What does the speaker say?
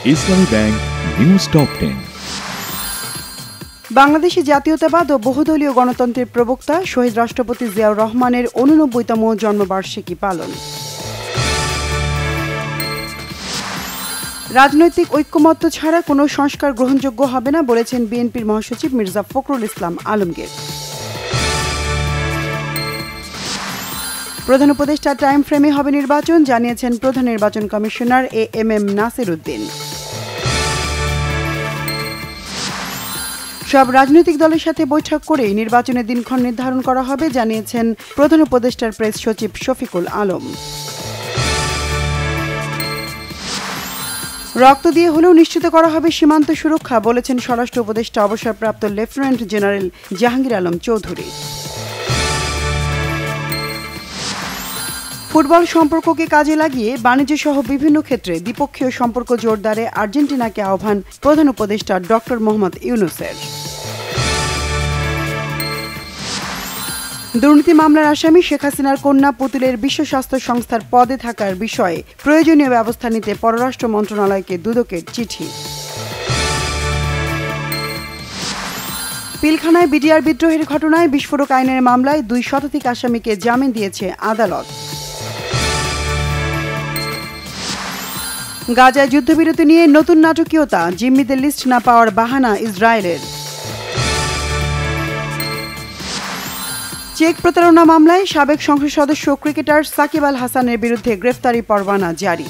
ইসলামী bank news top 10। বাংলাদেশে জাতীয়তাবাদ ও বহুদলীয় গণতন্ত্রের প্রবক্তা শহীদ রাষ্ট্রপতি জিয়াউর রহমানের 89তম জন্মবার্ষিকী পালন। রাজনৈতিক ঐক্যমত্য ছাড়া কোনো সংস্কার গ্রহণযোগ্য হবে না বলেছেন বিএনপির মহাসচিব মির্জা ফখরুল ইসলাম আলমগীর। প্রধান উপদেষ্টা টাইম ফ্রেমে হবে নির্বাচন, জানিয়েছেন প্রধান নির্বাচন কমিশনার এএমএম নাসির উদ্দিন। সব রাজনৈতিক দলের সাথে বৈঠক করেই নির্বাচনের দিনক্ষণ নির্ধারণ করা হবে, জানিয়েছেন প্রধান উপদেষ্টার প্রেস সচিব শফিকুল আলম। রক্ত দিয়ে হলেও নিশ্চিত করা হবে সীমান্ত সুরক্ষা, বলেছেন স্বরাষ্ট্র উপদেষ্টা অবসরপ্রাপ্ত lieutenant general Jahangir Alam Chowdhury. Football সম্পর্ককে কাজে লাগিয়ে বাণিজ্য সহ বিভিন্ন ক্ষেত্রে দ্বিপক্ষীয় সম্পর্ক জোরদারে আর্জেন্টিনাকে আহ্বান প্রধান উপদেষ্টা ডক্টর মোহাম্মদ ইউনূসের। দুর্নীতি মামলার আসামি শেখ হাসিনার কন্যা পুতুলের বিশ্ব স্বাস্থ্য সংস্থার পদে থাকার বিষয়ে প্রয়োজনীয় ব্যবস্থা নিতে পররাষ্ট্র মন্ত্রণালয়কে দুদকের চিঠি। পিলখানায় বিডিআর বিদ্রোহের ঘটনায় বিস্ফোরক আইনের মামলায় 2 শতাধিক আসামিকে জামিন দিয়েছে আদালত। গাজায় যুদ্ধবিরতি নিয়ে নতুন নাটকীয়তা, জিম্মিদের লিস্ট না পাওয়ার বাহানা ইসরায়েলের। চেক প্রতারণা মামলায় সাবেক সংসদ সদস্য ক্রিকেটার সাকিব আল হাসানের বিরুদ্ধে গ্রেফতারি পরোয়ানা জারি।